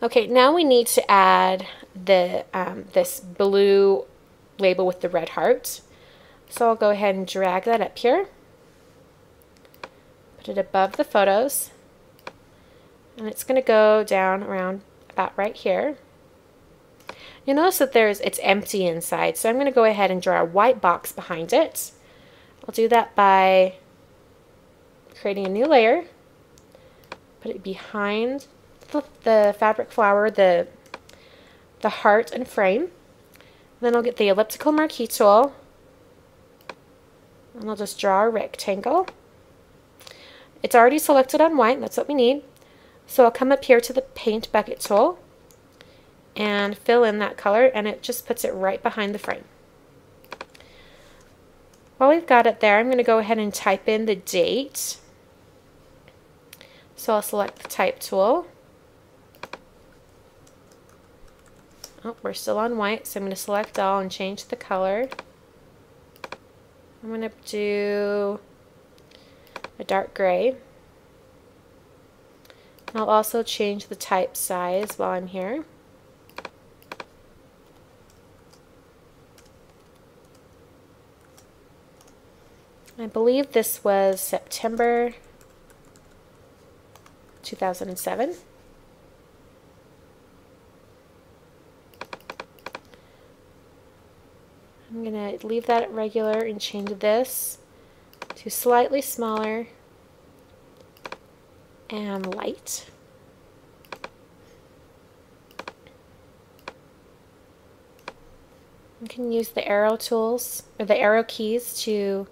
Okay, now we need to add the this blue label with the red heart. So I'll go ahead and drag that up here. Put it above the photos. And it's going to go down around about right here. You'll notice that it's empty inside, so I'm going to go ahead and draw a white box behind it. I'll do that by creating a new layer, put it behind the fabric flower, the heart and frame. Then I'll get the elliptical marquee tool, and I'll just draw a rectangle. It's already selected on white, that's what we need. So I'll come up here to the paint bucket tool and fill in that color, and it just puts it right behind the frame. While we've got it there, I'm going to go ahead and type in the date. So I'll select the type tool. Oh, we're still on white, so I'm going to select all and change the color. I'm going to do a dark gray. I'll also change the type size while I'm here. I believe this was September 2007. I'm going to leave that at regular and change this to slightly smaller and light. You can use the arrow tools or the arrow keys to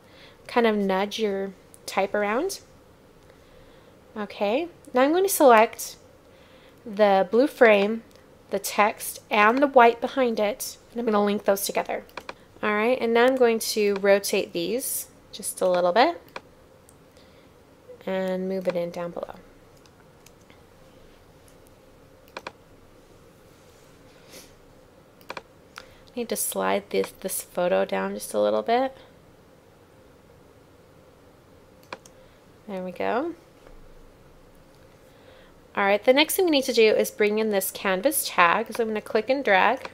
kind of nudge your type around. Okay, now I'm going to select the blue frame, the text, and the white behind it, and I'm going to link those together. Alright, and now I'm going to rotate these just a little bit and move it in down below. I need to slide this photo down just a little bit. There we go. Alright, the next thing we need to do is bring in this canvas tag. So I'm going to click and drag.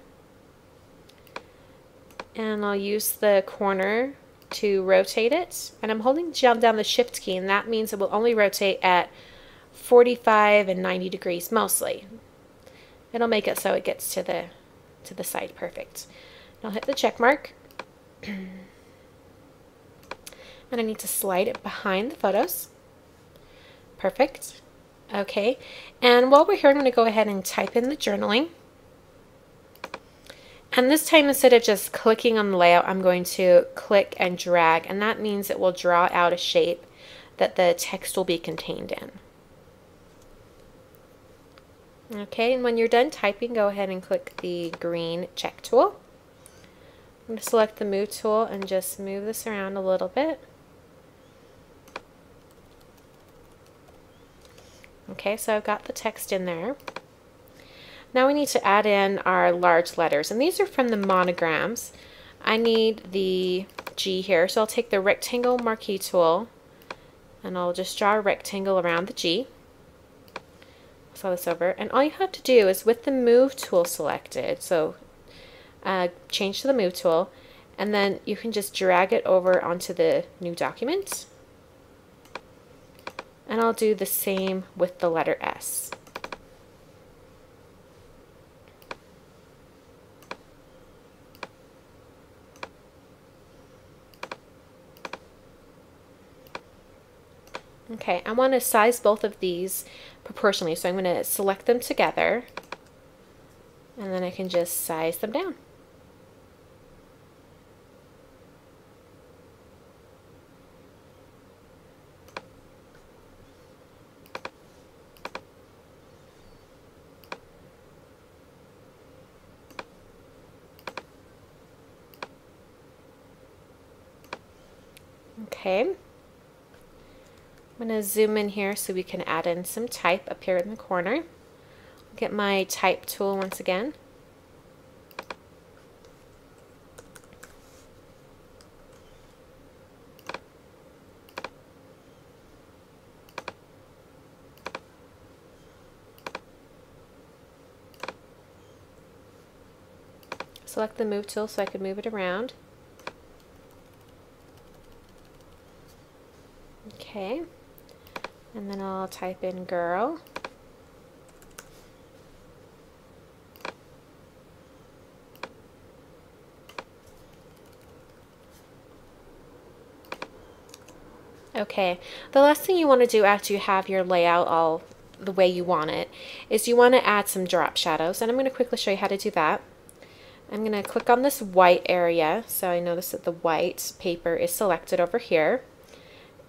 And I'll use the corner to rotate it. And I'm holding down the shift key, and that means it will only rotate at 45 and 90 degrees mostly. It'll make it so it gets to the side perfect. And I'll hit the check mark. And I need to slide it behind the photos. Perfect. Okay, and while we're here, I'm going to go ahead and type in the journaling. And this time, instead of just clicking on the layout, I'm going to click and drag, and that means it will draw out a shape that the text will be contained in. Okay, and when you're done typing, go ahead and click the green check tool. I'm going to select the move tool and just move this around a little bit. Okay, so I've got the text in there. Now we need to add in our large letters, and these are from the monograms. I need the G here, so I'll take the rectangle marquee tool and I'll just draw a rectangle around the G. Slide this over, and all you have to do is with the move tool selected, so change to the move tool, and then you can just drag it over onto the new document. And I'll do the same with the letter S. Okay, I want to size both of these proportionally, so I'm going to select them together, and then I can just size them down. Okay, I'm going to zoom in here so we can add in some type up here in the corner. Get my type tool once again. select the move tool so I can move it around. Okay, and then I'll type in girl. Okay, the last thing you want to do after you have your layout all the way you want it is you want to add some drop shadows, and I'm going to quickly show you how to do that. I'm going to click on this white area, so I notice that the white paper is selected over here.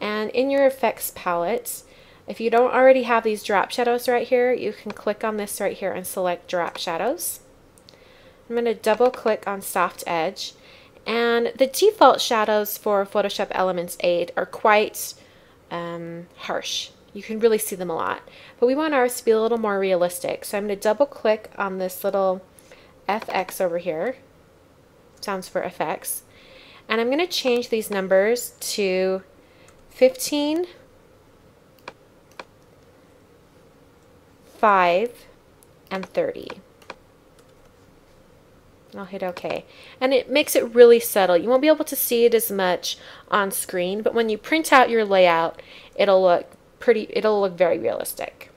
And in your effects palette, if you don't already have these drop shadows right here, you can click on this right here and select drop shadows. I'm going to double click on soft edge, and the default shadows for Photoshop Elements 8 are quite harsh. You can really see them a lot, but we want ours to be a little more realistic. So I'm going to double click on this little FX over here, sounds for effects, and I'm going to change these numbers to 15, 5, and 30. I'll hit OK. And it makes it really subtle. You won't be able to see it as much on screen, but when you print out your layout, it'll look very realistic.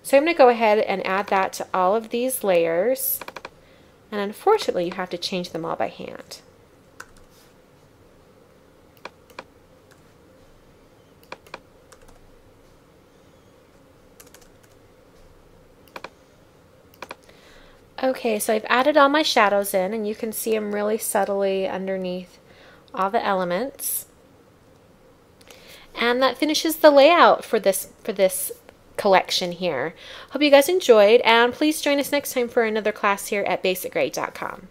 So I'm going to go ahead and add that to all of these layers. And unfortunately, you have to change them all by hand. Okay, so I've added all my shadows in, and you can see them really subtly underneath all the elements. And that finishes the layout for this collection here. Hope you guys enjoyed, and please join us next time for another class here at basicgrey.com.